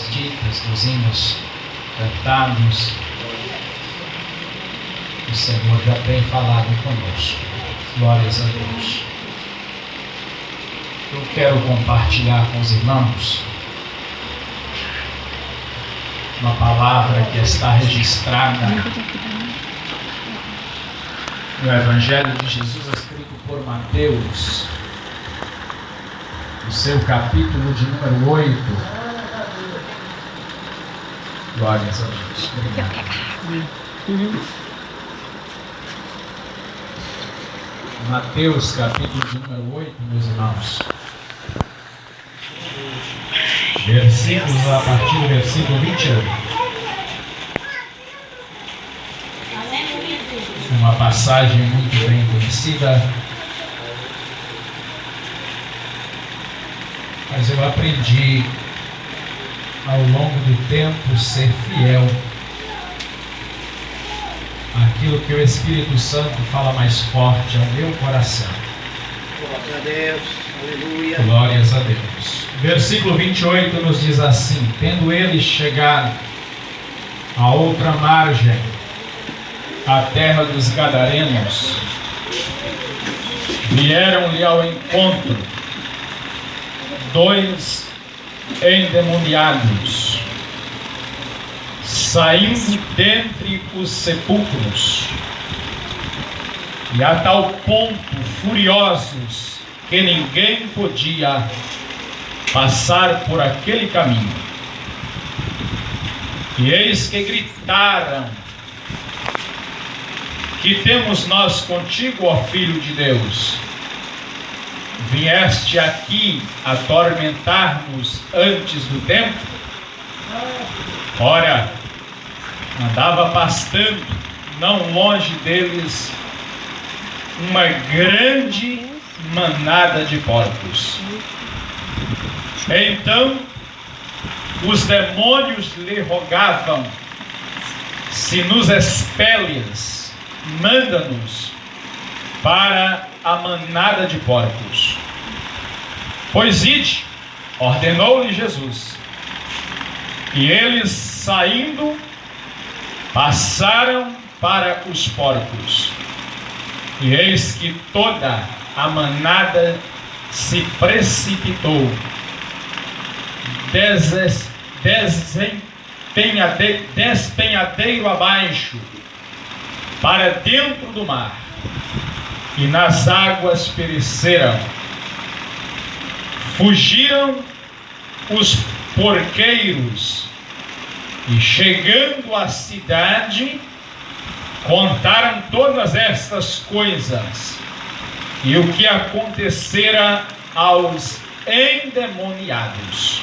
palavras ditas, dos hinos cantados, o Senhor já tem falado conosco. Glórias a Deus. Eu quero compartilhar com os irmãos uma palavra que está registrada no Evangelho de Jesus, escrito por Mateus, no seu capítulo de número 8. Glórias a Deus. Obrigado. Mateus, capítulo de número 8, meus irmãos. Versículos a partir do versículo 28. Uma passagem muito bem conhecida, mas eu aprendi ao longo do tempo ser fiel àquilo que o Espírito Santo fala mais forte ao meu coração. Glória a Deus, aleluia. Glórias a Deus. Versículo 28 nos diz assim: tendo eles chegado à outra margem, a terra dos Gadarenos, vieram-lhe ao encontro 2 endemoniados, saindo dentre os sepulcros, e a tal ponto furiosos que ninguém podia passar por aquele caminho. E eis que gritaram: que temos nós contigo, ó Filho de Deus? Vieste aqui atormentar-nos antes do tempo? Ora, andava pastando não longe deles uma grande manada de porcos. Então os demônios lhe rogavam: se nos expeles, manda-nos para a manada de porcos. Pois ide, ordenou-lhe Jesus. E eles, saindo, passaram para os porcos. E eis que toda a manada se precipitou, despenhadeiro abaixo, para dentro do mar, e nas águas pereceram. Fugiram os porqueiros, e chegando à cidade, contaram todas estas coisas, e o que acontecera aos endemoniados.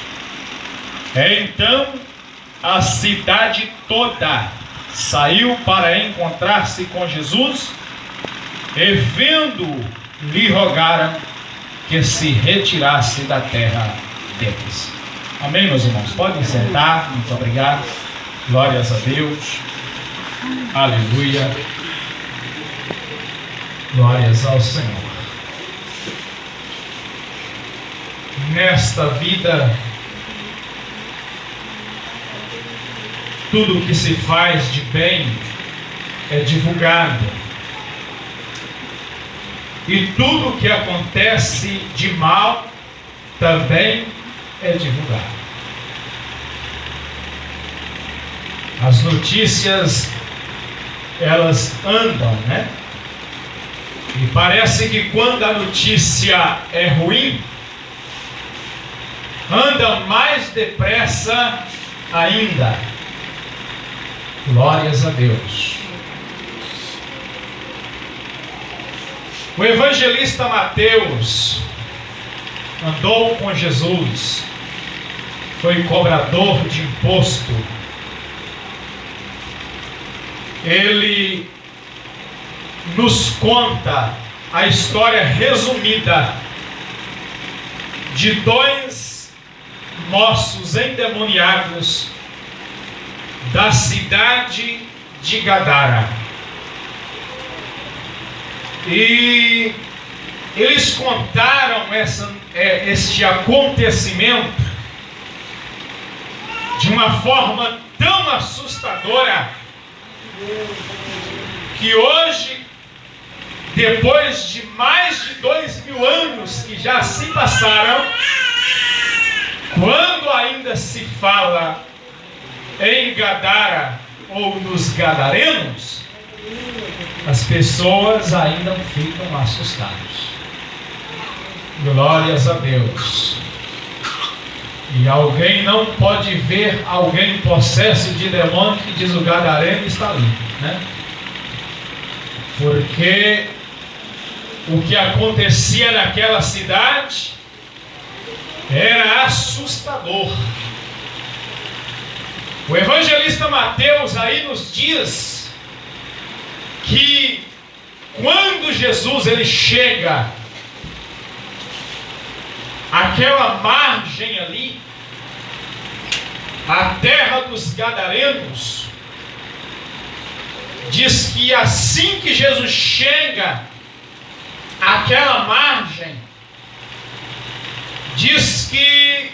Então a cidade toda saiu para encontrar-se com Jesus, e vendo, lhe rogaram que se retirasse da terra deles. Amém, meus irmãos? Podem sentar. Muito obrigado. Glórias a Deus. Aleluia. Glórias ao Senhor. Nesta vida, tudo o que se faz de bem é divulgado, e tudo o que acontece de mal também é divulgado. As notícias, elas andam, né? E parece que quando a notícia é ruim, anda mais depressa ainda. Glórias a Deus. O evangelista Mateus andou com Jesus, foi cobrador de imposto. Ele nos conta a história resumida de 2 moços endemoniados da cidade de Gadara. E eles contaram este acontecimento de uma forma tão assustadora que hoje, depois de mais de 2000 anos que já se passaram, quando ainda se fala em Gadara ou nos Gadarenos, as pessoas ainda ficam assustadas. Glórias a Deus. E alguém não pode ver alguém possesso de demônio que diz o Gadareno está ali, né? Porque o que acontecia naquela cidade era assustador. O evangelista Mateus aí nos diz que quando Jesus ele chega àquela margem ali, a terra dos Gadarenos, diz que assim que Jesus chega àquela margem, diz que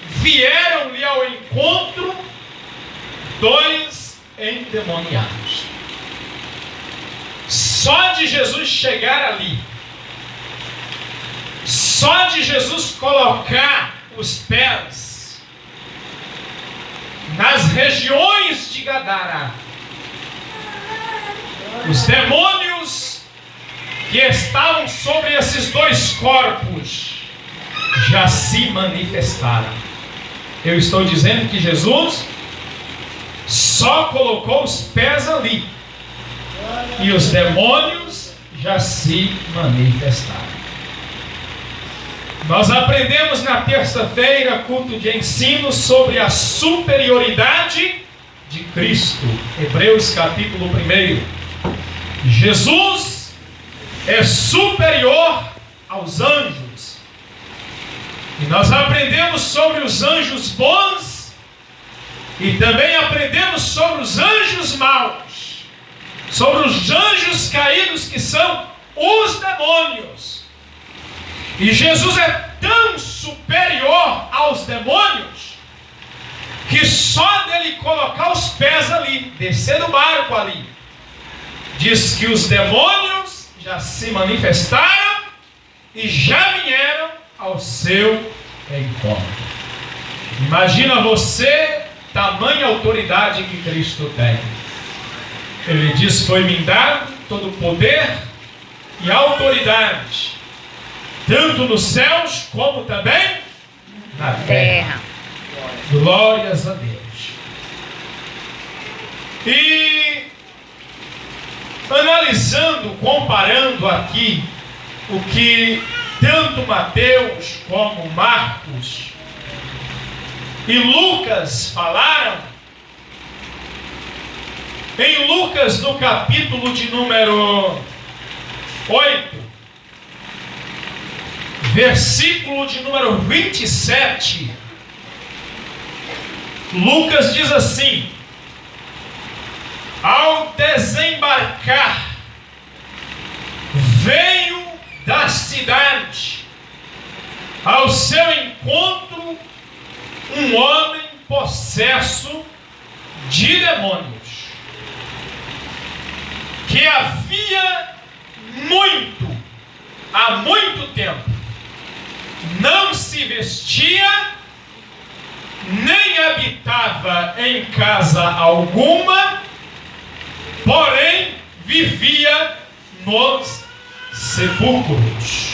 vieram-lhe ao encontro 2 endemoniados. Só de Jesus chegar ali, só de Jesus colocar os pés nas regiões de Gadara, os demônios que estavam sobre esses 2 corpos já se manifestaram. Eu estou dizendo que Jesus só colocou os pés ali e os demônios já se manifestaram. Nós aprendemos na terça-feira, culto de ensino, sobre a superioridade de Cristo. Hebreus capítulo 1. Jesus é superior aos anjos. E nós aprendemos sobre os anjos bons e também aprendemos sobre os anjos maus, sobre os anjos caídos que são os demônios. E Jesus é tão superior aos demônios que só dele colocar os pés ali, descer do barco ali, diz que os demônios já se manifestaram e já vieram ao seu encontro. Imagina você, tamanha autoridade que Cristo tem. Ele diz: foi-me dado todo o poder e autoridade, tanto nos céus como também na terra. Glórias a Deus. E analisando, comparando aqui o que tanto Mateus como Marcos e Lucas falaram, em Lucas no capítulo de número 8, versículo de número 27, Lucas diz assim: ao desembarcar, veio da cidade ao seu encontro um homem possesso de demônios, que havia há muito tempo, não se vestia, nem habitava em casa alguma, porém vivia nos sepulcros.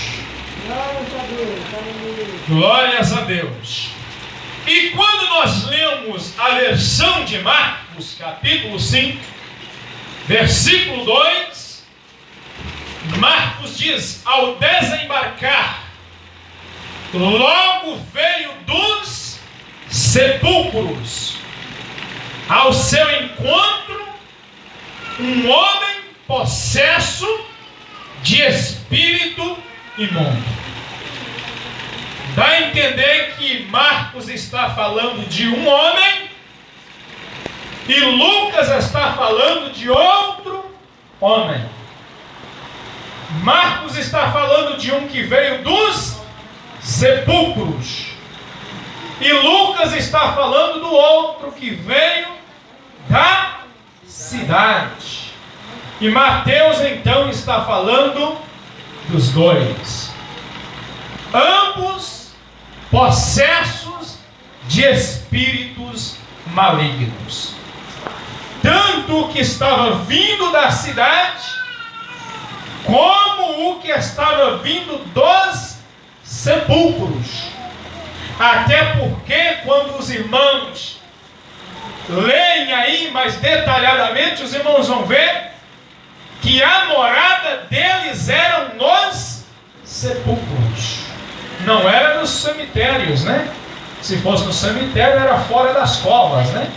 Glórias a Deus. E quando nós lemos a versão de Marcos, capítulo 5, versículo 2, Marcos diz: ao desembarcar, logo veio dos sepulcros ao seu encontro um homem possesso de espírito imundo. Dá a entender que Marcos está falando de um homem e Lucas está falando de outro homem. Marcos está falando de um que veio dos sepulcros E Lucas está falando do outro que veio da cidade. E Mateus então está falando dos dois. Ambos possessos de espíritos malignos. Tanto o que estava vindo da cidade, como o que estava vindo dos sepulcros. Até porque quando os irmãos leem aí mais detalhadamente, os irmãos vão ver que a morada deles eram nos sepulcros. Não era nos cemitérios, né? Se fosse no cemitério, era fora das covas, né?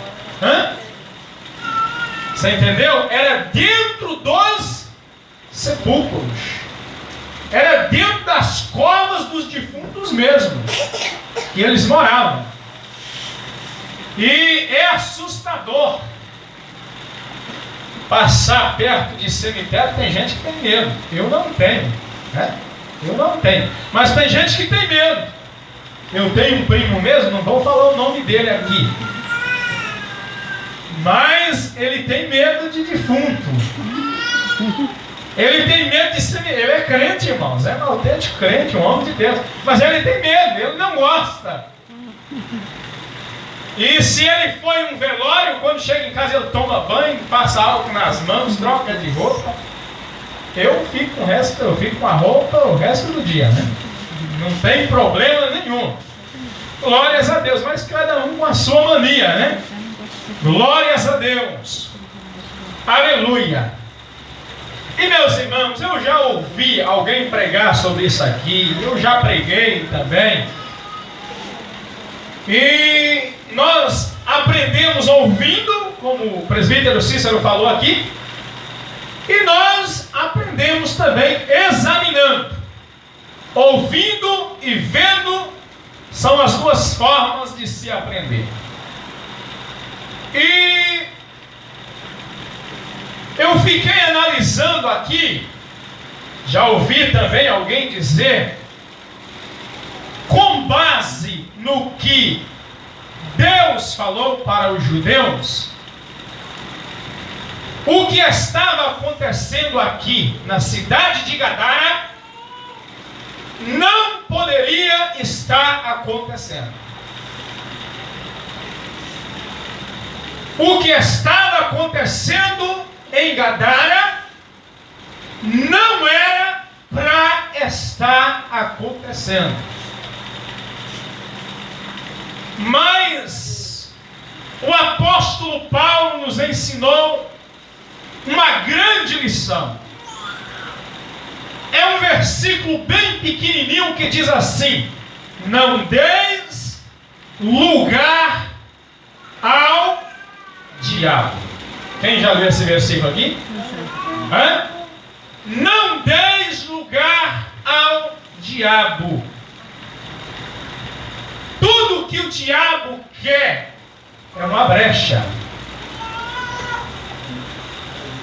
Você entendeu? Era dentro dos sepulcros. Era dentro das covas dos defuntos mesmo que eles moravam. E é assustador passar perto de cemitério. Tem gente que tem medo. Eu não tenho, né? Eu não tenho. Mas tem gente que tem medo. Eu tenho um primo mesmo, não vou falar o nome dele aqui, mas ele tem medo de defunto. Ele tem medo de cemitério. Ele é crente, irmãos, é um autêntico crente, um homem de Deus. Mas ele tem medo, ele não gosta. E se ele for em um velório, quando chega em casa ele toma banho, passa álcool nas mãos, troca de roupa. Eu fico com a roupa o resto do dia, né? Não tem problema nenhum. Glórias a Deus, mas cada um com a sua mania, né? Glórias a Deus. Aleluia. E meus irmãos, eu já ouvi alguém pregar sobre isso aqui, eu já preguei também. E nós aprendemos ouvindo, como o presbítero Cícero falou aqui, e nós aprendemos também examinando. Ouvindo e vendo são as duas formas de se aprender. E eu fiquei analisando aqui, já ouvi também alguém dizer, com base no que Deus falou para os judeus, o que estava acontecendo aqui na cidade de Gadara não poderia estar acontecendo. O que estava acontecendo em Gadara não era para estar acontecendo. Mas o apóstolo Paulo nos ensinou uma grande lição. É um versículo bem pequenininho que diz assim: não deis lugar ao diabo. Quem já leu esse versículo aqui? Não deis lugar ao diabo. Tudo que o diabo quer é uma brecha.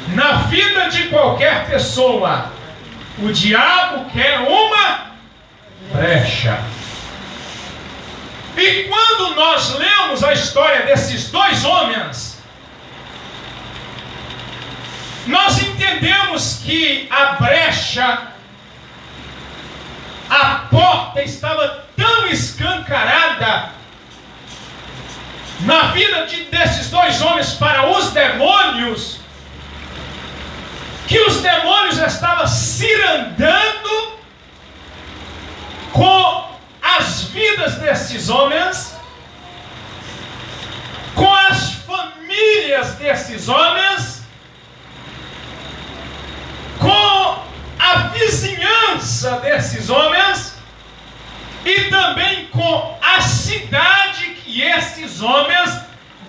Na vida de qualquer pessoa, o diabo quer uma brecha. E quando nós lemos a história desses dois homens, nós entendemos que a brecha, a porta estava tão escancarada na vida desses dois homens para os demônios, que os demônios estavam cirandando com as vidas desses homens, com as famílias desses homens, com a vizinhança desses homens e também com a cidade que esses homens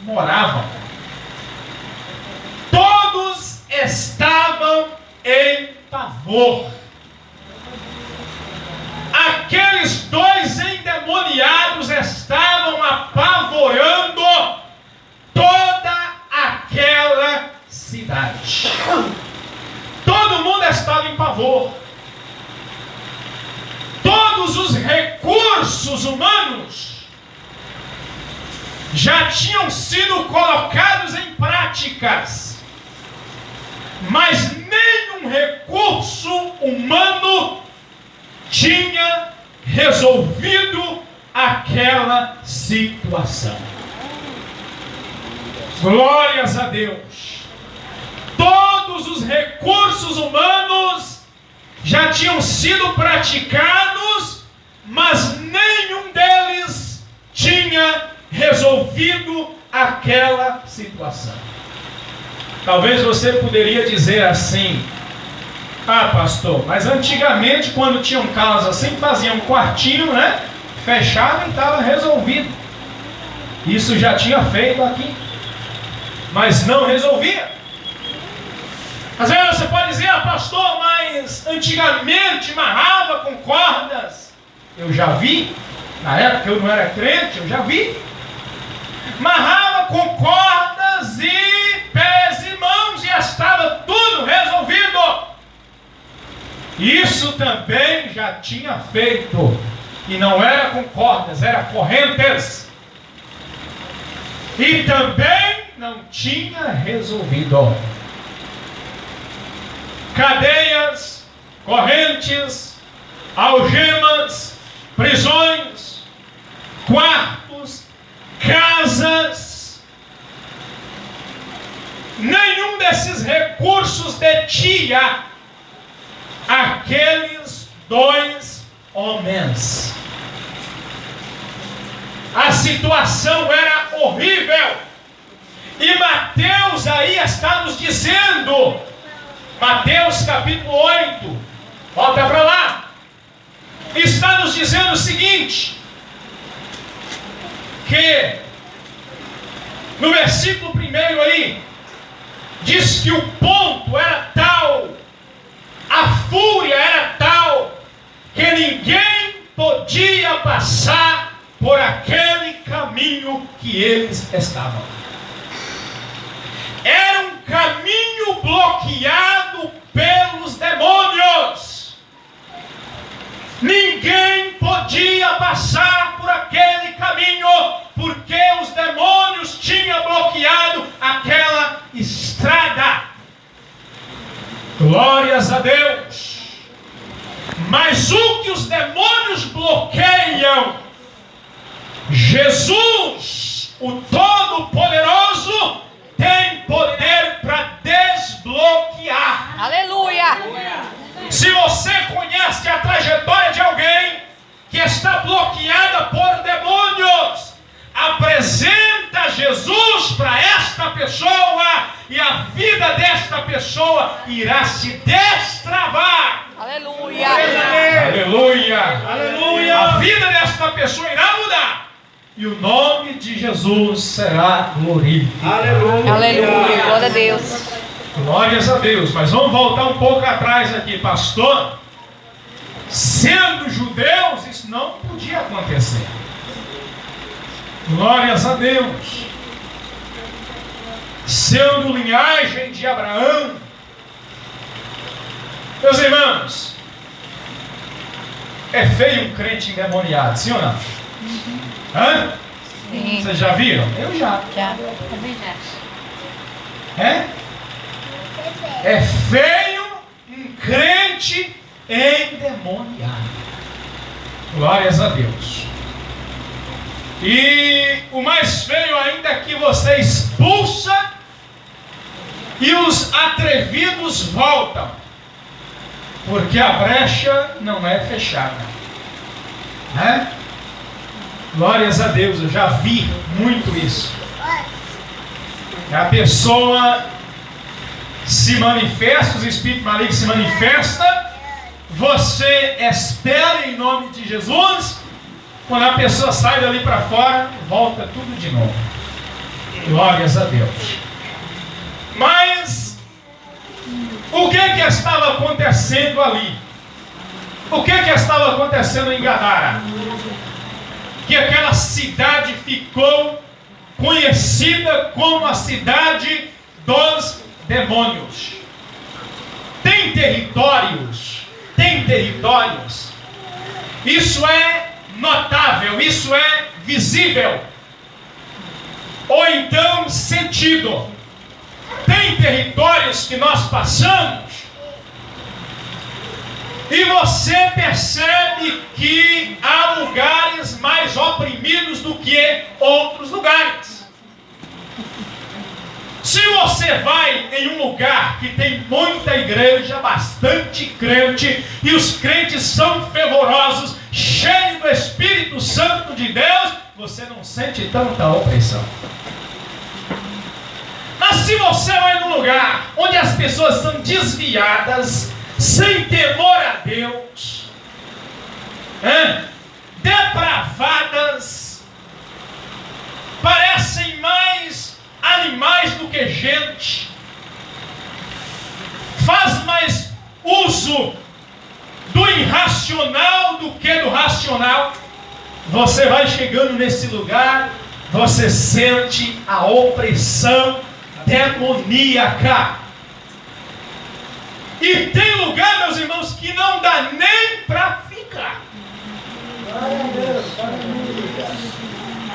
moravam. Todos estavam em pavor. Aqueles dois endemoniados estavam apavorando toda aquela cidade. Todo mundo estava em pavor. Todos os recursos humanos já tinham sido colocados em práticas, mas nenhum recurso humano tinha resolvido aquela situação. Glórias a Deus! Todos os recursos humanos já tinham sido praticados, mas nenhum deles tinha resolvido aquela situação. Talvez você poderia dizer assim: ah, pastor, mas antigamente quando tinham casos assim, faziam um quartinho, né? Fechado e estava resolvido. Isso já tinha feito aqui, mas não resolvia. Às vezes você pode dizer: ah, pastor, mas antigamente amarrava com cordas. Eu já vi, na época eu não era crente, eu já vi. Amarrava com cordas e pés e mãos e estava tudo resolvido. Isso também já tinha feito. E não era com cordas, era correntes. E também não tinha resolvido. Cadeias, correntes, algemas, prisões, quartos, casas. Nenhum desses recursos detinha aqueles dois homens. A situação era horrível. E Mateus aí está nos dizendo, Mateus capítulo 8, volta para lá, está nos dizendo o seguinte, que no versículo 1 aí, diz que o ponto era tal, a fúria era tal, que ninguém podia passar por aquele caminho que eles estavam. Era um caminho bloqueado pelos demônios. Ninguém podia passar por aquele caminho, porque os demônios tinham bloqueado aquela estrada. Glórias a Deus. Mas o que os demônios bloqueiam, Jesus, o Todo-Poderoso, tem poder para desbloquear. Aleluia! Se você conhece a trajetória de alguém que está bloqueada por demônios, apresenta Jesus para esta pessoa e a vida desta pessoa irá se destravar. Aleluia! Aleluia! Aleluia! A vida desta pessoa irá mudar e o nome de Jesus será glorificado. Aleluia! Aleluia! Glória a Deus! Glórias a Deus. Mas vamos voltar um pouco atrás aqui, pastor. Sendo judeus, isso não podia acontecer. Glórias a Deus. Sendo linhagem de Abraão. Meus irmãos, é feio um crente endemoniado, sim ou não? Hã? Sim. Vocês já viram? Eu já. Já. É? É feio um crente endemoniado. Glórias a Deus. E o mais feio ainda é que você expulsa e os atrevidos voltam, porque a brecha não é fechada, né? Glórias a Deus, eu já vi muito isso. A pessoa se manifesta, os espíritos malignos se manifestam, você espera em nome de Jesus, quando a pessoa sai dali para fora, volta tudo de novo. Glórias a Deus. Mas o que estava acontecendo ali? O que estava acontecendo em Gadara? Que aquela cidade ficou conhecida como a cidade dos demônios. Tem territórios. Isso é notável, isso é visível. ou então sentido. Tem territórios que nós passamos e você percebe que há lugares mais oprimidos do que outros lugares. Se você vai em um lugar que tem muita igreja, bastante crente, e os crentes são fervorosos, cheios do Espírito Santo de Deus, você não sente tanta opressão. Mas se você vai num lugar onde as pessoas são desviadas, sem temor a Deus, depravadas, parecem mais animais do que gente, faz mais uso do irracional do que do racional, você vai chegando nesse lugar, você sente a opressão demoníaca. E tem lugar, meus irmãos, que não dá nem para ficar.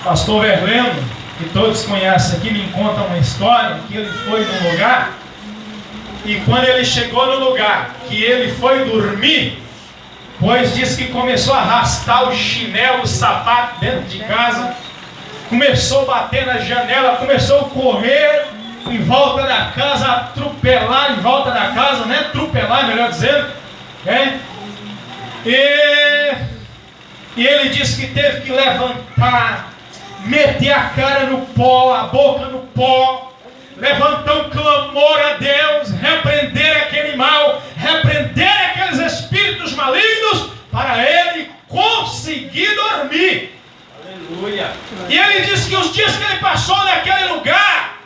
Pastor Verleno, que todos conhecem aqui, me conta uma história que ele foi num lugar, e quando ele chegou no lugar que ele foi dormir, pois diz que começou a arrastar o chinelo, o sapato dentro de casa, começou a bater na janela, começou a correr em volta da casa, atropelar em volta da casa, né? Atropelar, melhor dizendo, né? E ele disse que teve que levantar, meter a cara no pó, a boca no pó, levantar um clamor a Deus, repreender aquele mal, repreender aqueles espíritos malignos, para ele conseguir dormir. Aleluia. E ele disse que os dias que ele passou naquele lugar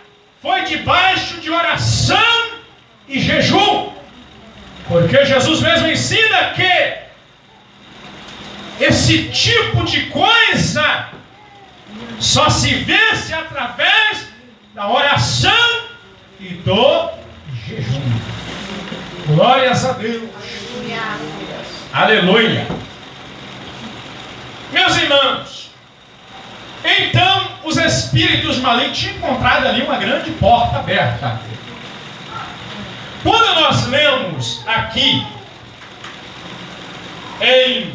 foi debaixo de oração e jejum, porque Jesus mesmo ensina que esse tipo de coisa só se vence através da oração e do jejum. Glórias a Deus. Aleluia. Meus irmãos, então os espíritos malignos tinham encontrado ali uma grande porta aberta. Quando nós lemos aqui em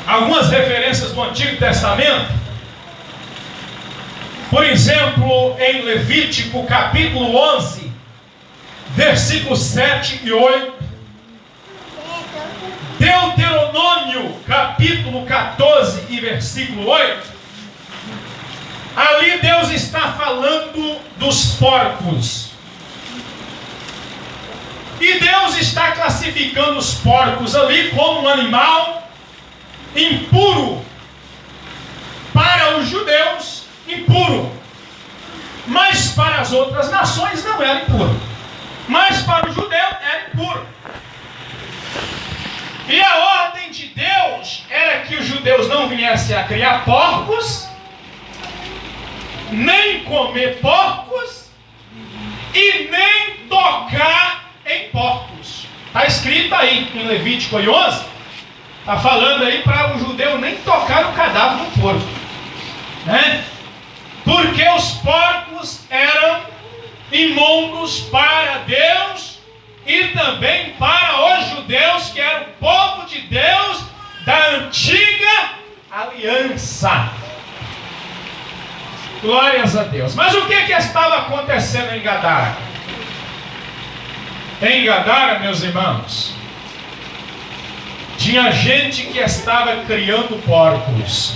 algumas referências do Antigo Testamento, por exemplo, em Levítico capítulo 11, versículos 7 e 8, Deuteronômio capítulo 14 e versículo 8, ali Deus está falando dos porcos. E Deus está classificando os porcos ali como um animal impuro. Para os judeus, impuro. Mas para as outras nações não era impuro. Mas para o judeu era impuro. E a ordem de Deus era que os judeus não viessem a criar porcos, nem comer porcos e nem tocar em porcos. Está escrito aí em Levítico 11, está falando aí para o judeu nem tocar o cadáver do porco, né? Porque os porcos eram imundos para Deus e também para os judeus, que eram o povo de Deus da antiga aliança. Glórias a Deus. Mas o que estava acontecendo em Gadara? Em Gadara, meus irmãos, tinha gente que estava criando porcos.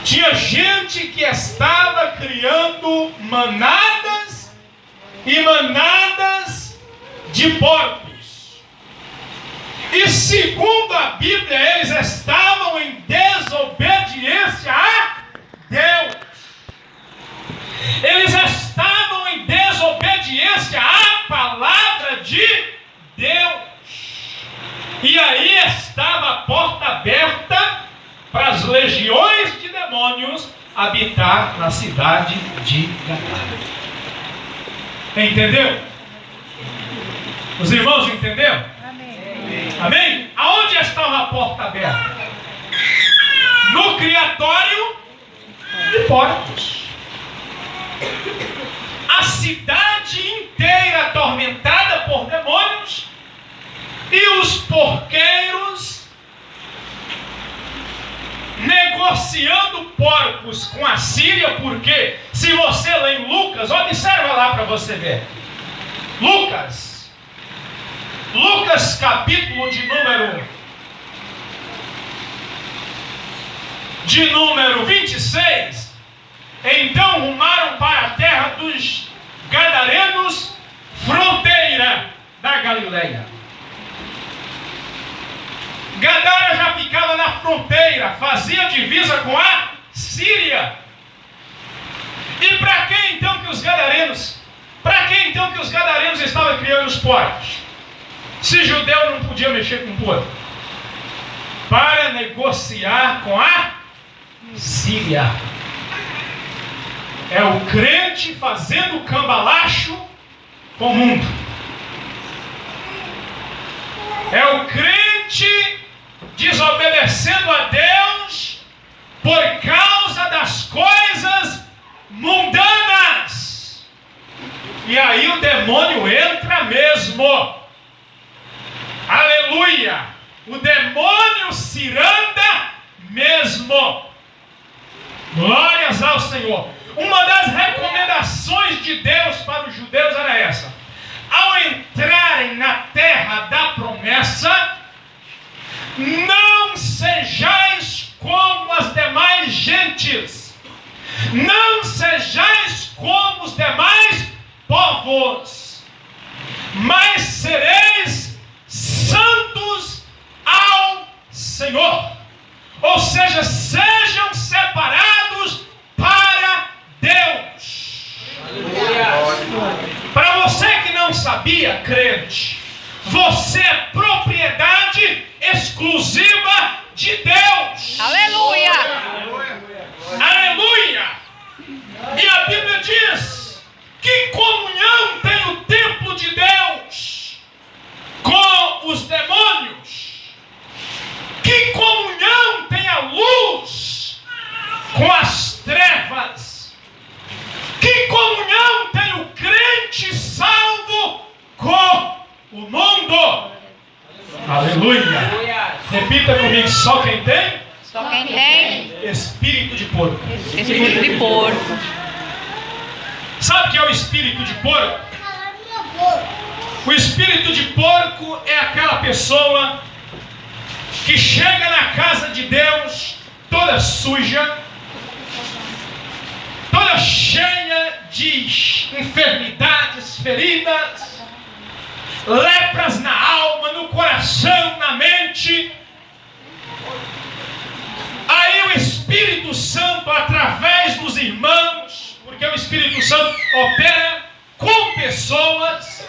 Tinha gente que estava criando manadas e manadas de porcos. E segundo a Bíblia, eles estavam em desobediência a Deus. Eles estavam em desobediência à palavra de Deus. E aí estava a porta aberta para as legiões de demônios habitar na cidade de Gadara. Entendeu? Os irmãos entenderam? Amém? Amém? Aonde estava a porta aberta? no criatório de porcos. A cidade inteira atormentada por demônios e os porqueiros negociando porcos com a Síria, porque se você lê em Lucas, observa lá para você ver. Lucas capítulo de número 26. Então rumaram para a terra dos Gadarenos, fronteira da Galileia. Gadara já ficava na fronteira, fazia divisa com a Síria. E para que então que os gadarenos estavam criando os porcos? Se judeu não podia mexer com porco. Para negociar com a Síria. É o crente fazendo cambalacho com o mundo. É o crente desobedecendo a Deus por causa das coisas mundanas. E aí o demônio entra mesmo. Aleluia! O demônio ciranda mesmo. Glórias ao Senhor. Uma das recomendações de Deus para os judeus era essa: ao entrarem na terra da promessa, não sejais como as demais gentes, não sejais como os demais povos, mas sereis santos ao Senhor. Ou seja, sejam separados para Deus. Para você que não sabia, crente, você é propriedade exclusiva de Deus. Aleluia! Aleluia! E a Bíblia diz: que comunhão tem o templo de Deus com os demônios? Que comunhão tem a luz com as trevas? Que comunhão tem o crente salvo com o mundo? Aleluia! Repita comigo: só quem tem? Só quem tem Espírito de porco. espírito de porco. Sabe o que é o espírito de porco? O espírito de porco é aquela pessoa que chega na casa de Deus toda suja, toda cheia de enfermidades, feridas, lepras na alma, no coração, na mente. Aí o Espírito Santo, através dos irmãos, porque o Espírito Santo opera com pessoas,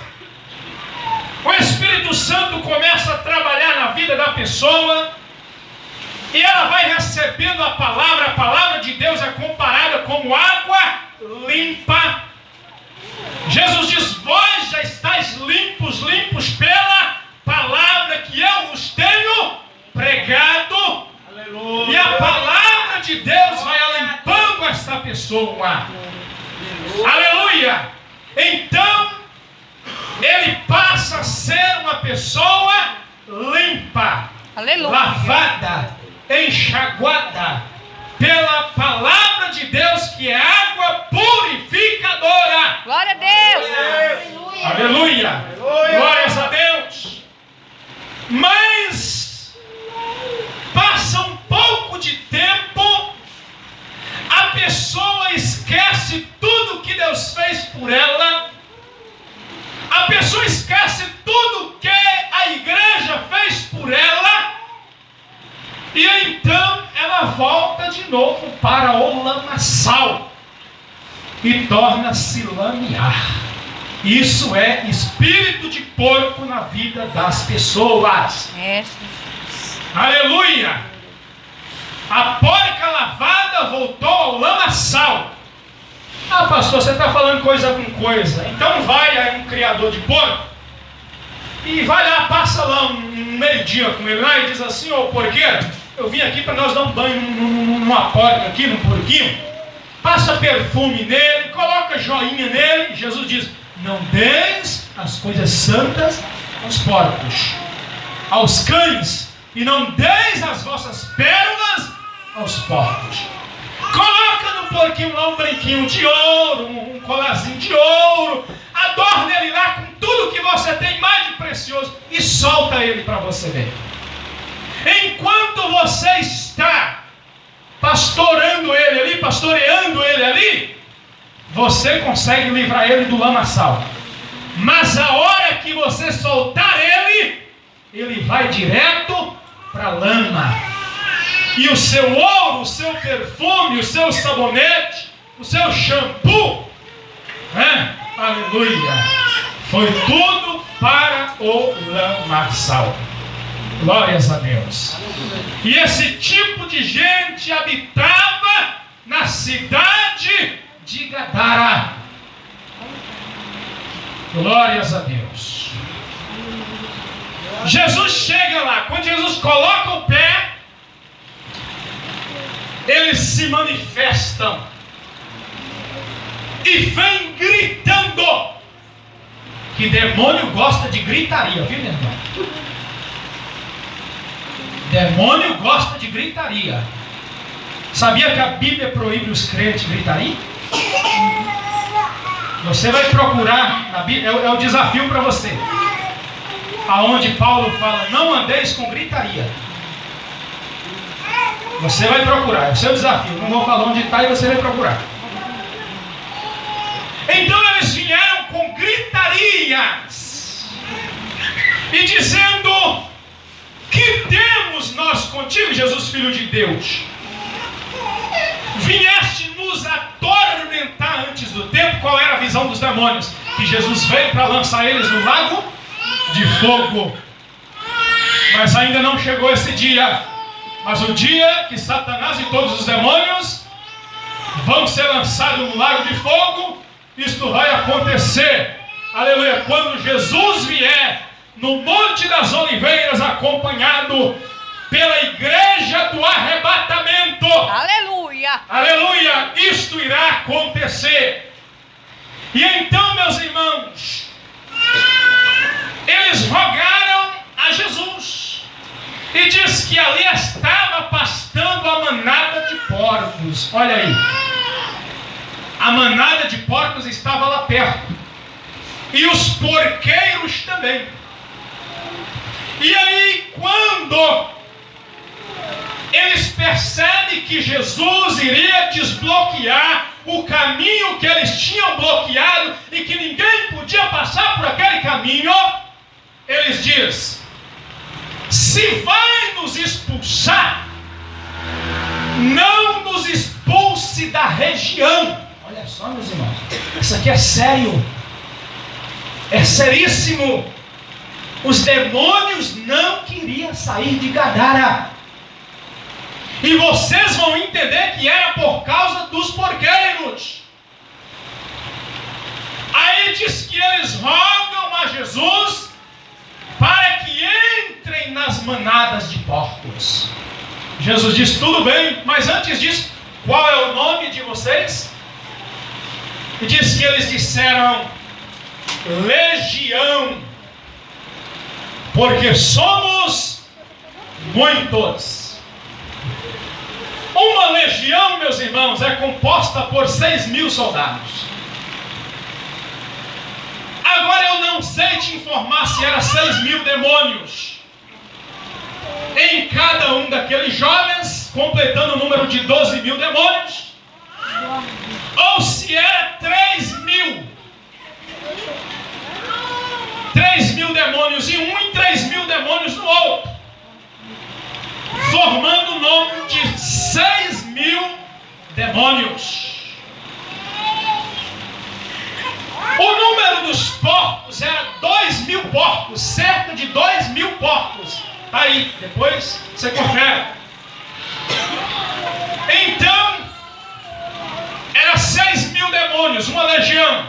o Espírito Santo começa a trabalhar na vida da pessoa e ela vai recebendo a palavra de Deus é comparada como água limpa. Jesus diz: vós já estáis limpos pela palavra que eu vos tenho pregado. Aleluia. E a palavra de Deus vai limpando essa pessoa. Aleluia! Então ele passa a ser uma pessoa limpa, Aleluia. lavada, enxaguada pela palavra de Deus, que é água purificadora. Glória a Deus. Aleluia! Glórias a Deus! Mas passa um pouco de tempo, a pessoa esquece tudo que Deus fez por ela, a pessoa esquece tudo que a igreja fez por ela, e então ela volta de novo para o lamaçal e torna-se lamear. Isso é espírito de porco na vida das pessoas. É. Aleluia! A porca lavada voltou ao lamaçal. Ah, pastor, você está falando coisa com coisa. Então vai aí um criador de porco e vai lá, passa lá um meio-dia com ele lá e diz assim: ô porqueiro, eu vim aqui para nós dar um banho numa porca aqui, num porquinho. Passa perfume nele, coloca joinha nele. Jesus diz: não deis as coisas santas aos porcos, aos cães, e não deis as vossas pérolas aos porcos. Coloca no porquinho lá um brinquinho de ouro, um colarzinho de ouro, adorna ele lá com tudo que você tem mais de precioso e solta ele para você ver. Enquanto você está pastoreando ele ali, você consegue livrar ele do lamaçal. Mas a hora que você soltar ele, ele vai direto para a lama. E o seu ouro, o seu perfume, o seu sabonete, o seu shampoo, aleluia, foi tudo para o lamaçal. Glórias a Deus. E esse tipo de gente habitava na cidade de Gadara. Glórias a Deus. Jesus chega lá. Quando Jesus coloca o pé, eles se manifestam e vem gritando. Que demônio gosta de gritaria, viu, meu irmão? Demônio gosta de gritaria. Sabia que a Bíblia proíbe os crentes de gritaria? Você vai procurar na Bíblia, é o desafio para você. Aonde Paulo fala: não andeis com gritaria. Você vai procurar, é o seu desafio. Não vou falar onde está e você vai procurar. Então eles vieram com gritarias e dizendo: que temos nós contigo, Jesus, Filho de Deus? Vieste nos atormentar antes do tempo. Qual era a visão dos demônios? Que Jesus veio para lançar eles no lago de fogo. Mas ainda não chegou esse dia. Mas o dia que Satanás e todos os demônios vão ser lançados no lago de fogo, isto vai acontecer, aleluia, quando Jesus vier no Monte das Oliveiras, acompanhado pela igreja do arrebatamento. Aleluia! Aleluia! Isto irá acontecer. E então, meus irmãos, eles rogaram a Jesus. E diz que ali estava pastando a manada de porcos. Olha aí. A manada de porcos estava lá perto. E os porqueiros também. E aí, quando eles percebem que Jesus iria desbloquear o caminho que eles tinham bloqueado e que ninguém podia passar por aquele caminho, eles dizem: se vai nos expulsar, não nos expulse da região. Olha só, meus irmãos, isso aqui é sério, é seríssimo. Os demônios não queriam sair de Gadara. E vocês vão entender que era por causa dos porqueiros. Aí diz que eles rogam a Jesus para que entrem nas manadas de porcos. Jesus diz: tudo bem, mas antes disso, qual é o nome de vocês? E diz que eles disseram: Legião, porque somos muitos. Uma legião, meus irmãos, é composta por 6.000 soldados. Agora eu não sei te informar se era 6.000 demônios em cada um daqueles jovens, completando o número de 12.000 demônios, ou se era 3.000. 3.000 demônios em um e 3.000 demônios no outro, formando o número de 6.000 demônios. O número dos porcos era 2.000 porcos, cerca de 2.000 porcos. Tá aí, depois você confere. Então, era 6.000 demônios, uma legião.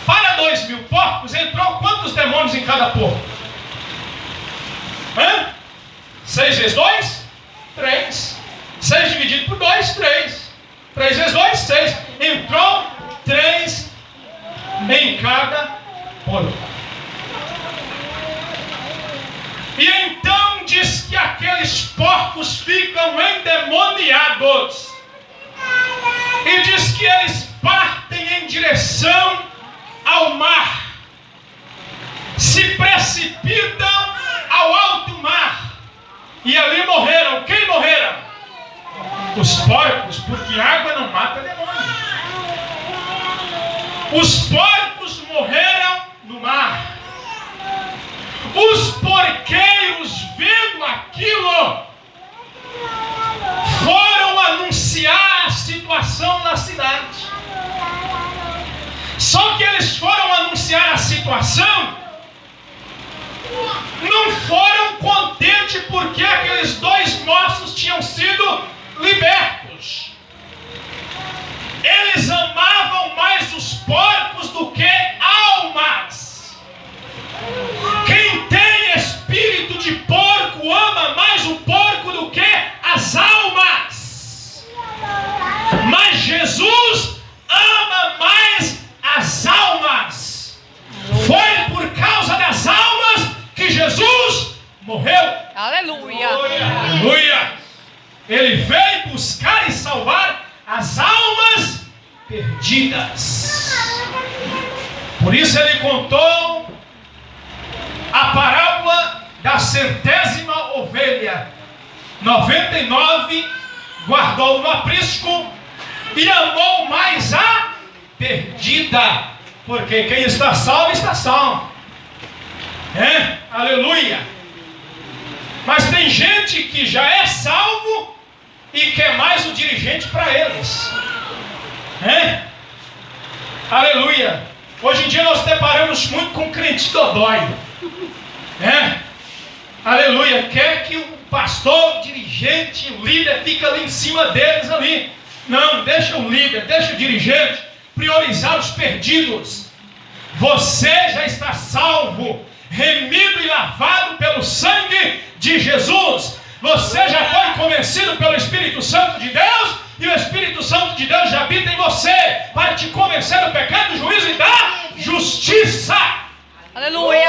Para 2.000 porcos, entrou quantos demônios em cada porco? 6 vezes 2? 3. 6 dividido por 2, 3. 3 vezes 2, 6. Entrou 3 em cada porco. E então diz que aqueles porcos ficam endemoniados. E diz que eles partem em direção ao mar. Se precipitam ao alto mar. E ali morreram. Quem morreram? Os porcos, porque água não mata demônio. Os porcos morreram no mar. Os porqueiros, vendo aquilo, foram anunciar a situação na cidade. Só que eles foram anunciar a situação, não foram contentes porque aqueles 2 moços tinham sido libertos. Eles amavam mais os porcos do que almas. Quem tem espírito de porco ama mais o porco do que as almas. Mas Jesus ama mais as almas. Foi por causa das almas que Jesus morreu. Aleluia. Aleluia. Ele veio buscar e salvar as almas perdidas. Por isso ele contou a parábola da 100ª ovelha. 99 guardou no aprisco e amou mais a perdida. Porque quem está salvo, está salvo. Aleluia. Mas tem gente que já é salvo e quer mais o dirigente para eles. Aleluia. Hoje em dia nós deparamos muito com crente dodói. Aleluia. Quer que o pastor, o dirigente, o líder fique ali em cima deles ali. Não, deixa o líder, deixa o dirigente priorizar os perdidos. Você já está salvo, remido e lavado pelo sangue de Jesus. Você já foi convencido pelo Espírito Santo de Deus, e o Espírito Santo de Deus já habita em você para te convencer do pecado, do juízo e da justiça. Aleluia.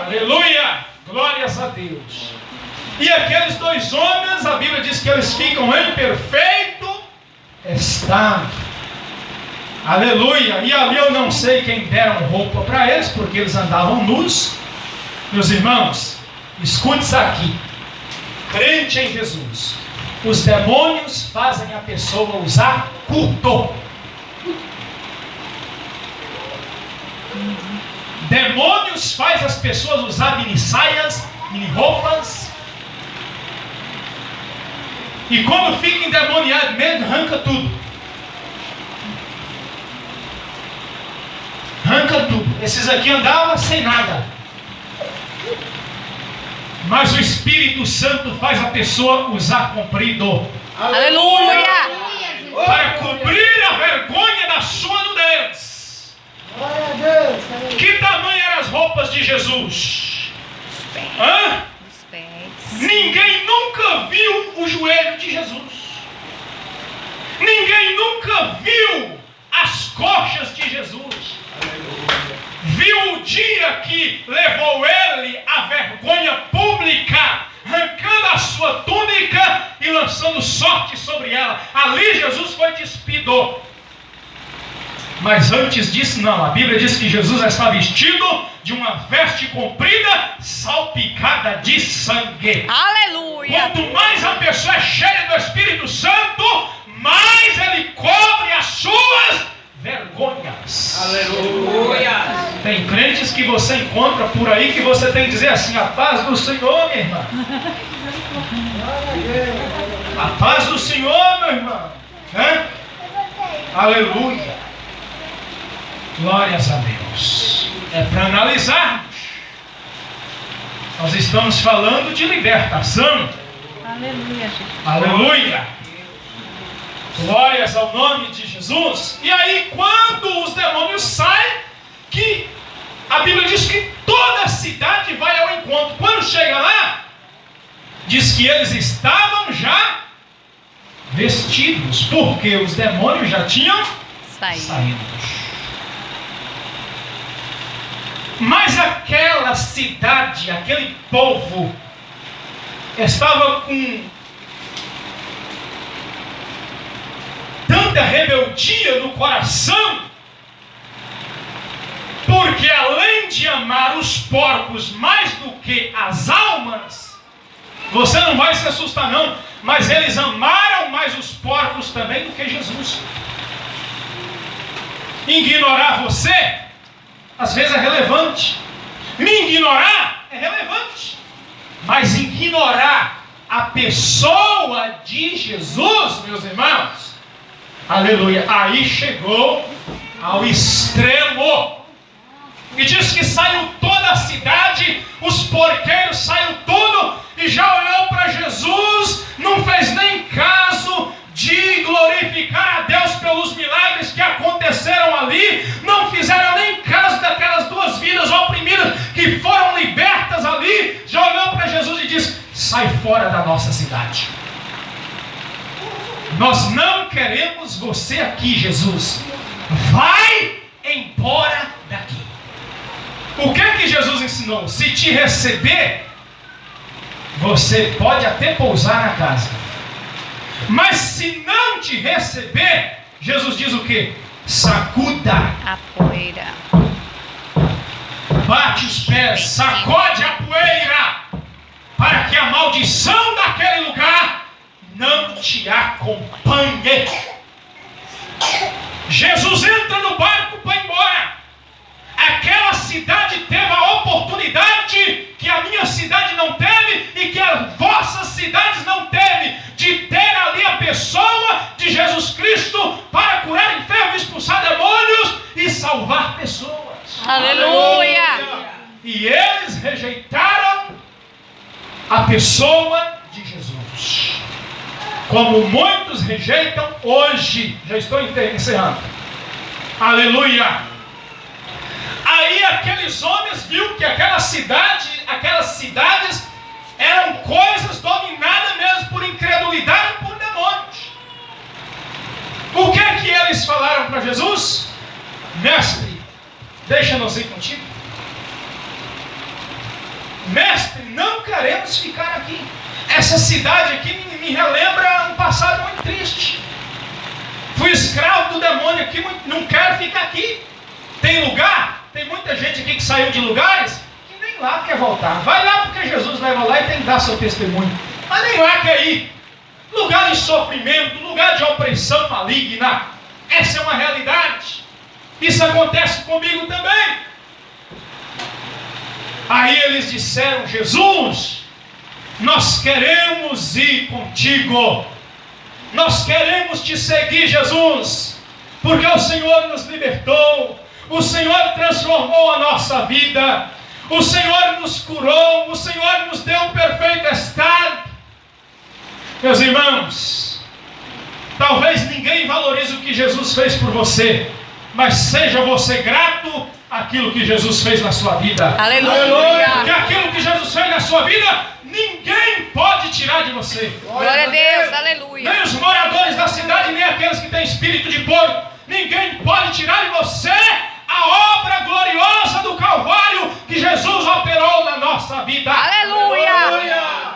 Aleluia. Glórias a Deus. E aqueles 2 homens, a Bíblia diz que eles ficam em perfeito estado. Aleluia. E ali eu não sei quem deram roupa para eles, porque eles andavam nus. Meus irmãos, escute isso aqui. Crente em Jesus, os demônios fazem a pessoa usar curto. Demônios fazem as pessoas usar mini saias, mini roupas. E quando fica endemoniado mesmo, arranca tudo. Arranca tudo. Esses aqui andavam sem nada. Mas o Espírito Santo faz a pessoa usar comprido. Aleluia. Para cobrir a vergonha da sua nudez. Que tamanho eram as roupas de Jesus? Os pés. Ninguém nunca viu o joelho de Jesus. Ninguém nunca viu as coxas de Jesus. Viu o dia que levou ele à vergonha pública, arrancando a sua túnica e lançando sorte sobre ela. Ali Jesus foi despido. Mas antes disso não, a Bíblia diz que Jesus está vestido de uma veste comprida, salpicada de sangue. Aleluia. Quanto mais a pessoa é cheia do Espírito Santo, mais ele cobre as suas vergonhas. Aleluia. Tem crentes que você encontra por aí que você tem que dizer assim: a paz do Senhor, minha irmã. A paz do Senhor, meu irmão. Aleluia. Glórias a Deus. É para analisarmos. Nós estamos falando de libertação. Aleluia, gente. Aleluia. Glórias ao nome de Jesus. E aí, quando os demônios saem, que a Bíblia diz que toda a cidade vai ao encontro. Quando chega lá, diz que eles estavam já vestidos, porque os demônios já tinham saído. Mas aquela cidade, aquele povo, estava com tanta rebeldia no coração, porque além de amar os porcos mais do que as almas, você não vai se assustar não, mas eles amaram mais os porcos também do que Jesus. Ignorar você, às vezes é relevante. Me ignorar é relevante. Mas ignorar a pessoa de Jesus, meus irmãos, aleluia, aí chegou ao extremo. E diz que saiu toda a cidade, os porqueiros saiu tudo, e já olhou para Jesus, não fez nem caso de glorificar a Deus pelos milagres que aconteceram ali, não fizeram nem caso daquelas duas vidas oprimidas que foram libertas ali, já olhou para Jesus e disse: sai fora da nossa cidade. Nós não queremos você aqui, Jesus. Vai embora daqui. O que Jesus ensinou? Se te receber, você pode até pousar na casa. Mas se não te receber, Jesus diz o quê? Sacuda a poeira. Bate os pés, sacode a poeira, para que a maldição daquele lugar não te acompanhe. Jesus entra no barco para ir embora. Aquela cidade teve a oportunidade que a minha cidade não teve e que as vossas cidades não teve, de ter ali a pessoa de Jesus Cristo para curar enfermos, expulsar demônios e salvar pessoas. Aleluia! E eles rejeitaram a pessoa de Jesus, como muitos rejeitam hoje. Já estou encerrando. Aleluia! Aí aqueles homens viram que aquelas cidades eram coisas dominadas mesmo por incredulidade e por demônios. O que é que eles falaram para Jesus? Mestre, deixa-nos ir contigo. Mestre, não queremos ficar aqui. Essa cidade aqui me relembra um passado muito triste. Fui escravo do demônio aqui, não quero ficar aqui. Tem lugar? Tem muita gente aqui que saiu de lugares que nem lá quer voltar. Vai lá porque Jesus leva lá e tem que dar seu testemunho. Mas nem lá quer ir. Lugar de sofrimento, lugar de opressão maligna. Essa é uma realidade. Isso acontece comigo também. Aí eles disseram: Jesus, nós queremos ir contigo. Nós queremos te seguir, Jesus, porque o Senhor nos libertou. O Senhor transformou a nossa vida. O Senhor nos curou. O Senhor nos deu um perfeito estado. Meus irmãos, talvez ninguém valorize o que Jesus fez por você, mas seja você grato àquilo que Jesus fez na sua vida. Aleluia! Que aquilo que Jesus fez na sua vida, ninguém pode tirar de você. Glória a Deus, aleluia! Nem os moradores da cidade, nem aqueles que têm espírito de porco. Ninguém pode tirar de você a obra gloriosa do Calvário que Jesus operou na nossa vida. Aleluia!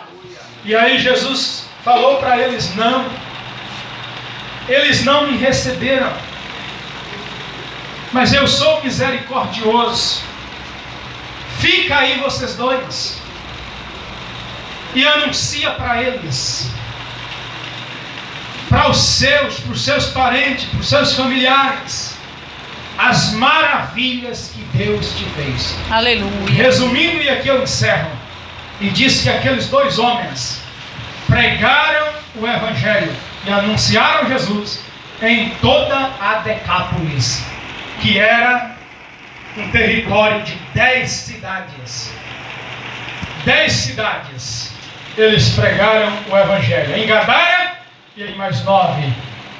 E aí Jesus falou para eles: não. Eles não me receberam. Mas eu sou misericordioso. Fica aí vocês dois e anuncia para eles, para os seus parentes, para os seus familiares, as maravilhas que Deus te fez. Aleluia! Resumindo, e aqui eu encerro, e diz que aqueles dois homens pregaram o Evangelho e anunciaram Jesus em toda a Decápolis, que era um território de 10 cidades. 10 cidades eles pregaram o Evangelho. Em Gadara e em mais 9.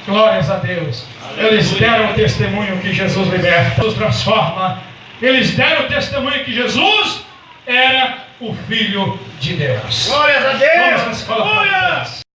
Glórias a Deus. Eles deram o testemunho que Jesus liberta, Jesus transforma. Eles deram o testemunho que Jesus era o Filho de Deus. Glórias a Vamos na Deus. escola para Aleluia. Deus.